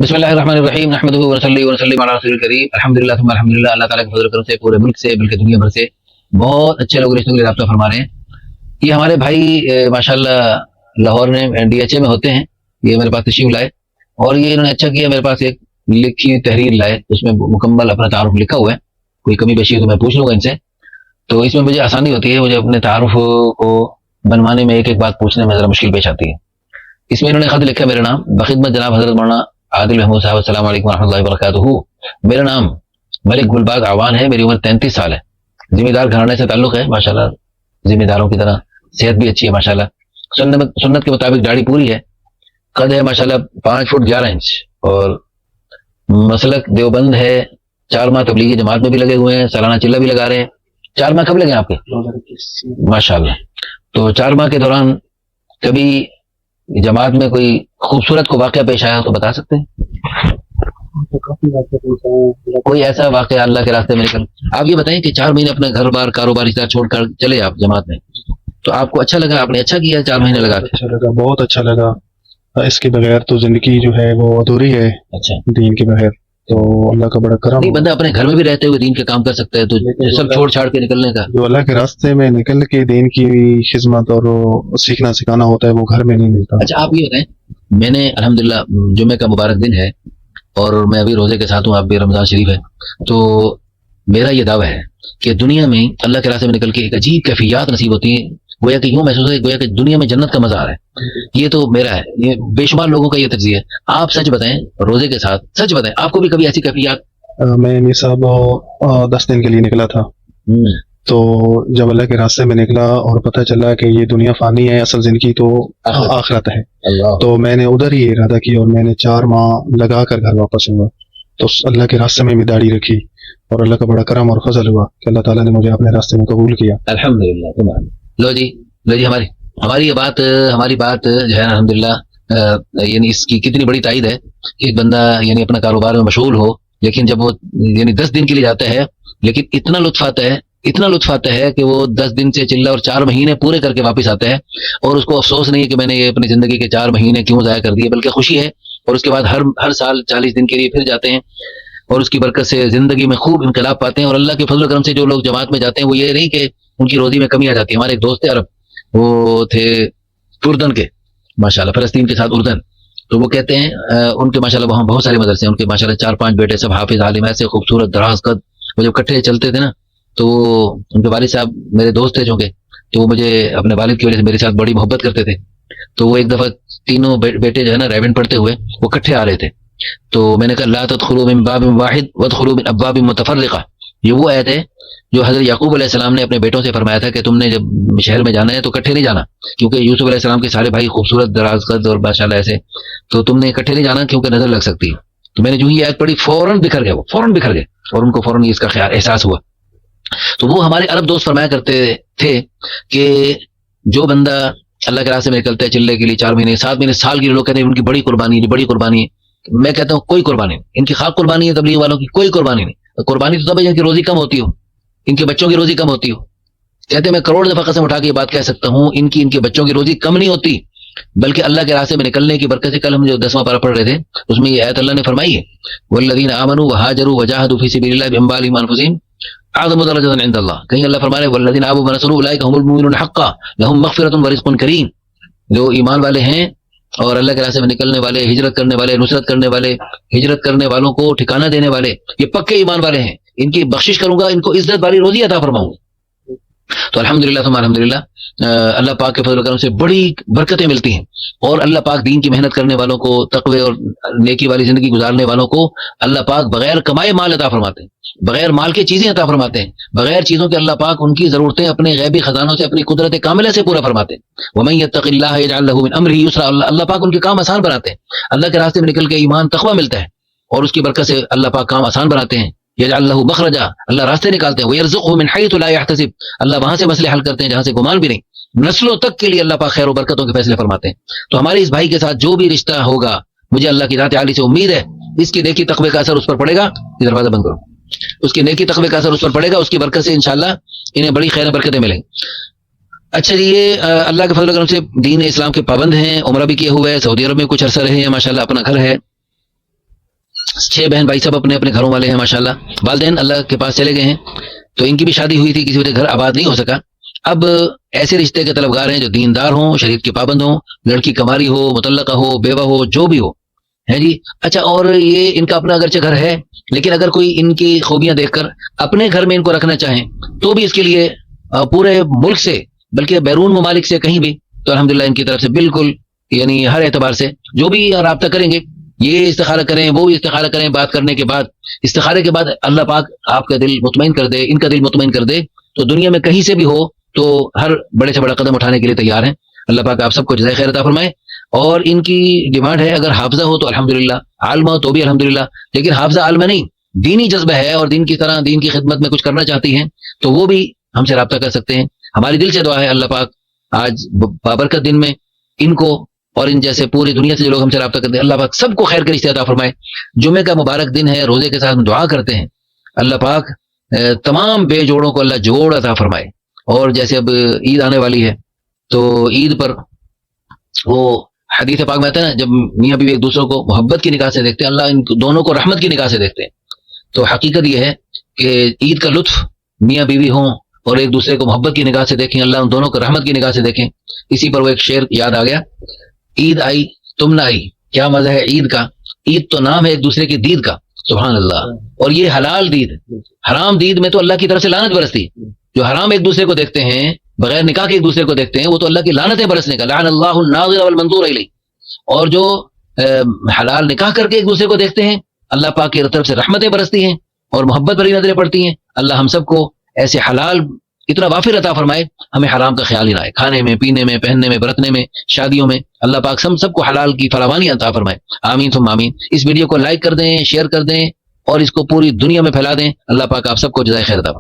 بسم اللہ الرحمن الرحیم نحمدہ ونصلی ونسلم علی رسول الکریم الحمدللہ ثم الحمدللہ۔ اللہ تعالیٰ کے فضل و کرم سے پورے ملک سے بلکہ دنیا بھر سے بہت اچھے لوگ رشتوں کے لیے رابطہ فرما رہے ہیں۔ یہ ہمارے بھائی ماشاءاللہ لاہور میں ڈی ایچ اے میں ہوتے ہیں، یہ میرے پاس تشریف لائے اور یہ انہوں نے اچھا کیا، میرے پاس ایک لکھی تحریر لائے، اس میں مکمل اپنا تعارف لکھا ہوا ہے، کوئی کمی بیشی ہے تو میں پوچھ لوں گا ان سے، تو اس میں مجھے آسانی ہوتی ہے، مجھے اپنے تعارف کو بنوانے میں ایک ایک بات پوچھنے میں ذرا مشکل پیش آتی ہے۔ اس میں انہوں نے خط لکھا میرا نام بخدمت جناب حضرت مولانا عادل محمود صاحب، السلام علیکم ورحمۃ اللہ وبرکاتہ۔ میرا نام ملک گلباغ آوان ہے، میری عمر 33 سال ہے، ذمہ دار گھرانے سے تعلق ہے ماشاءاللہ، ذمہ داروں کی طرح صحت بھی اچھی ہے ماشاءاللہ، سنت کے مطابق داڑھی پوری ہے، قد ہے ماشاءاللہ 5 فٹ 11 انچ، اور مسلک دیوبند ہے، 4 ماہ تبلیغی جماعت میں بھی لگے ہوئے ہیں، سالانہ چلہ بھی لگا رہے ہیں۔ 4 ماہ کب لگے آپ کے؟ ماشاءاللہ۔ تو 4 ماہ کے دوران کبھی جماعت میں کوئی خوبصورت کو واقعہ پیش آیا تو بتا سکتے ہیں؟ کوئی ایسا واقعہ اللہ کے راستے میں نکل، آپ یہ بتائیں کہ 4 مہینے اپنا گھر بار کاروبار چھوڑ کر چلے آپ جماعت میں، تو آپ کو اچھا لگا؟ آپ نے اچھا کیا 4 مہینے لگا کے؟ اچھا لگا، بہت اچھا لگا۔ اس کے بغیر تو زندگی جو ہے وہ ادھوری ہے، اچھا، دین کے بغیر، تو اللہ کا بڑا کرم۔ نہیں، بندہ اپنے گھر میں بھی رہتے ہوئے دین کے کام کر سکتا ہے، تو سب چھوڑ چھاڑ کے نکلنے کا؟ جو اللہ کے راستے میں نکل کے دین کی خدمت اور سیکھنا سکھانا ہوتا ہے وہ گھر میں نہیں ملتا۔ اچھا، آپ یہ بتائیں، میں نے الحمدللہ جمعے کا مبارک دن ہے اور میں ابھی روزے کے ساتھ ہوں، آپ بھی رمضان شریف ہے، تو میرا یہ دعویٰ ہے کہ دنیا میں اللہ کے راستے میں نکل کے ایک عجیب کیفیات نصیب ہوتی ہیں، گویا کہ یوں محسوس ہے گویا کہ دنیا میں جنت کا مزہ آ رہا ہے۔ یہ تو میرا ہے، یہ بے شمار لوگوں کا یہ تجزیہ ہے۔ آپ سچ بتائیں، روزے کے ساتھ سچ بتائیں، آپ کو بھی کبھی ایسی کیفیات؟ میں نصاب 10 دن کے لیے نکلا تھا، تو جب اللہ کے راستے میں نکلا اور پتہ چلا کہ یہ دنیا فانی ہے، اصل زندگی تو آخرت ہے، تو میں نے ادھر ہی ارادہ کیا اور میں نے 4 ماہ لگا کر گھر واپس ہوا، تو اللہ کے راستے میں بھی داڑھی رکھی اور اللہ کا بڑا کرم اور فضل ہوا کہ اللہ تعالیٰ نے مجھے اپنے راستے میں قبول کیا۔ الحمدللہ۔ لو جی ہماری یہ بات جو ہے الحمدللہ، یعنی اس کی کتنی بڑی تائید ہے کہ ایک بندہ یعنی اپنا کاروبار میں مشغول ہو، لیکن جب وہ یعنی 10 دن کے لیے جاتا ہے، لیکن اتنا لطف آتا ہے کہ وہ 10 دن سے چلہ اور 4 مہینے پورے کر کے واپس آتا ہے، اور اس کو افسوس نہیں ہے کہ میں نے یہ اپنی زندگی کے 4 مہینے کیوں ضائع کر دیے، بلکہ خوشی ہے، اور اس کے بعد ہر سال 40 دن کے لیے پھر جاتے ہیں، اور اس کی برکت سے زندگی میں خوب انقلاب پاتے ہیں۔ اور اللہ کے فضل و کرم سے جو لوگ جماعت میں جاتے ہیں، وہ یہ نہیں کہ ان کی روزی میں کمی آ جاتی ہے۔ ہمارے ایک دوست تھے عرب، وہ تھے اردن کے ماشاءاللہ، فلسطین کے ساتھ اردن، تو وہ کہتے ہیں ان کے ماشاءاللہ وہاں بہت سارے مدرسے ہیں، ان کے ماشاءاللہ 4-5 بیٹے سب حافظ عالم، ایسے خوبصورت دراز قد، وہ جب کٹھے چلتے تھے نا، تو ان کے والد صاحب میرے دوست تھے چونکہ، تو وہ مجھے اپنے والد کی وجہ سے میرے ساتھ بڑی محبت کرتے تھے، تو وہ ایک دفعہ تینوں بیٹے جو ہے نا ریونڈ پڑھتے ہوئے وہ کٹھے آ رہے تھے، تو میں نے کہا لا تدخلوا من باب واحد وادخلوا من ابواب متفرقہ، یہ وہ آیت ہے جو حضرت یعقوب علیہ السلام نے اپنے بیٹوں سے فرمایا تھا کہ تم نے جب شہر میں جانا ہے تو کٹھے نہیں جانا، کیونکہ یوسف علیہ السلام کے سارے بھائی خوبصورت دراز قد اور ماشاءاللہ ایسے، تو تم نے کٹھے نہیں جانا کیونکہ نظر لگ سکتی ہے۔ تو میں نے جو ہی آیت پڑھی فوراً بکھر گئے، اور ان کو فوراً اس کا احساس ہوا۔ تو وہ ہمارے عرب دوست فرمایا کرتے تھے کہ جو بندہ اللہ کے راستے میں نکلتا ہے چلنے کے لیے 4 مہینے 7 مہینے سال کے لیے، لوگ کہتے ہیں ان کی بڑی قربانی ہے، میں کہتا ہوں کوئی قربانی نہیں، ان کی خاک قربانی ہے تبلیغ والوں کی، کوئی قربانی نہیں۔ قربانی تو تب ہے جن کی روزی کم ہوتی ہو، ان کے بچوں کی روزی کم ہوتی ہو، کہتے ہیں میں کروڑ دفعہ قسم اٹھا کے یہ بات کہہ سکتا ہوں، ان کے بچوں کی روزی کم نہیں ہوتی، بلکہ اللہ کے راستے میں نکلنے کی برکت سے، کل ہم جو 10واں پارہ پڑھ رہے تھے اس میں یہ آیت اللہ نے فرمائی ہے والذین آمنوا وہاجروا وجاہدوا فی سبیل اللہ باموالہم وانفسہم اعظم درجۃ عند اللہ، کہیں اللہ فرما رہے ہیں والذین آمنوا ونصروا اولئک هم المؤمنون حقا لهم مغفرۃ ورزق کریم، جو ایمان والے ہیں اور اللہ کے راستے میں نکلنے والے، ہجرت کرنے والے، نصرت کرنے والے، ہجرت کرنے والوں کو ٹھکانہ دینے والے، یہ پکے ایمان والے ہیں، ان کی بخشش کروں گا، ان کو عزت والی روزی عطا فرماؤں گا۔ تو الحمدللہ ثم الحمدللہ، اللہ پاک کے فضل و کرم سے بڑی برکتیں ملتی ہیں، اور اللہ پاک دین کی محنت کرنے والوں کو، تقوی اور نیکی والی زندگی گزارنے والوں کو اللہ پاک بغیر کمائے مال عطا فرماتے ہیں، بغیر مال کے چیزیں عطا فرماتے ہیں، بغیر چیزوں کے اللہ پاک ان کی ضرورتیں اپنے غیبی خزانوں سے، اپنی قدرت کاملہ سے پورا فرماتے ہیں۔ ومن یتق اللہ یجعل لہ من امرہ یسرا، اللہ پاک ان کے کام آسان بناتے ہیں، اللہ کے راستے میں نکل کے ایمان تقویٰ ملتا ہے، اور اس کی برکت سے اللہ پاک کام آسان بناتے ہیں۔ یجعل لہ مخرجا، اللہ راستے نکالتے ہیں، ویرزقہ من حیث لا یحتسب، اللہ وہاں سے مسئلے حل کرتے ہیں جہاں سے گمان بھی نہیں، نسلوں تک کے لیے اللہ پاک خیر و برکتوں کے فیصلے فرماتے ہیں۔ تو ہمارے اس بھائی کے ساتھ جو بھی رشتہ ہوگا، مجھے اللہ کی ذات عالی سے امید ہے اس کی نیکی تقوی کا اثر اس پر پڑے گا، یہ دروازہ بند کرو، اس کی نیکی تقوی کا اثر اس پر پڑے گا، اس کی برکت سے انشاءاللہ انہیں بڑی خیر و برکتیں ملیں گی۔ اچھا جی، یہ اللہ کے فضل و کرم سے دین اسلام کے پابند ہیں، عمرہ بھی کیے ہوئے ہیں، سعودی عرب میں کچھ عرصہ رہے ہیں ماشاءاللہ، اپنا گھر ہے، 6 بہن بھائی سب اپنے اپنے گھروں والے ہیں ماشاءاللہ. والدین اللہ کے پاس چلے گئے ہیں. تو ان کی بھی شادی ہوئی تھی, کسی وجہ گھر آباد نہیں ہو سکا. اب ایسے رشتے کے طلبگار ہیں جو دیندار ہوں, شریعت کے پابند ہوں, لڑکی کماری ہو, مطلقہ ہو, بیوہ ہو, جو بھی ہو ہے جی. اچھا, اور یہ ان کا اپنا اگرچہ گھر ہے, لیکن اگر کوئی ان کی خوبیاں دیکھ کر اپنے گھر میں ان کو رکھنا چاہیں تو بھی اس کے لیے پورے ملک سے بلکہ بیرون ممالک سے کہیں بھی, تو الحمدللہ ان کی طرف سے بالکل یعنی ہر اعتبار سے جو بھی رابطہ کریں گے, یہ استخارہ کریں وہ استخارہ کریں, بات کرنے کے بعد استخارے کے بعد اللہ پاک آپ کا دل مطمئن کر دے, ان کا دل مطمئن کر دے, تو دنیا میں کہیں سے بھی ہو تو ہر بڑے سے بڑا قدم اٹھانے کے لیے تیار ہیں. اللہ پاک آپ سب کو جزائے خیر عطا فرمائے. اور ان کی ڈیمانڈ ہے اگر حافظہ ہو تو الحمدللہ, عالمہ ہو تو بھی الحمدللہ, لیکن حافظہ عالمہ نہیں, دینی جذبہ ہے اور دین کی طرح دین کی خدمت میں کچھ کرنا چاہتی ہیں تو وہ بھی ہم سے رابطہ کر سکتے ہیں. ہماری دل سے دعا ہے اللہ پاک آج بابرکت دن میں ان کو اور ان جیسے پوری دنیا سے جو لوگ ہم سے رابطہ کرتے ہیں, اللہ پاک سب کو خیر کے رشتے عطا فرمائے. جمعے کا مبارک دن ہے, روزے کے ساتھ ہم دعا کرتے ہیں اللہ پاک تمام بے جوڑوں کو اللہ جوڑ عطا فرمائے. اور جیسے اب عید آنے والی ہے تو عید پر وہ حدیث پاک میں آتا ہے نا, جب میاں بیوی ایک دوسرے کو محبت کی نگاہ سے دیکھتے ہیں, اللہ ان دونوں کو رحمت کی نگاہ سے دیکھتے ہیں. تو حقیقت یہ ہے کہ عید کا لطف میاں بیوی ہوں اور ایک دوسرے کو محبت کی نگاہ سے دیکھیں, اللہ ان دونوں کو رحمت کی نگاہ سے دیکھیں. اسی پر وہ ایک شعر یاد آ گیا, عید آئی تم نہ آئی, کیا مزہ ہے عید کا, عید تو نام ہے ایک دوسرے کی دید کا. سبحان اللہ. اور یہ حلال دید, حرام دید میں تو اللہ کی طرف سے لعنت برستی. جو حرام ایک دوسرے کو دیکھتے ہیں, بغیر نکاح کے ایک دوسرے کو دیکھتے ہیں, وہ تو اللہ کی لعنتیں برسنے کا, لعن اللہ الناظر والمنظور الیہ. اور جو حلال نکاح کر کے ایک دوسرے کو دیکھتے ہیں, اللہ پاک کی طرف سے رحمتیں برستی ہیں اور محبت بھری نظریں پڑتی ہیں. اللہ ہم سب کو ایسے حلال اتنا وافر عطا فرمائے, ہمیں حرام کا خیال ہی نہ آئے, کھانے میں, پینے میں, پہننے میں, برتنے میں, شادیوں میں. اللہ پاک سب کو حلال کی فراوانی عطا فرمائے. آمین ثم آمین. اس ویڈیو کو لائک کر دیں, شیئر کر دیں اور اس کو پوری دنیا میں پھیلا دیں. اللہ پاک آپ سب کو جزائے خیر عطا فرمائے.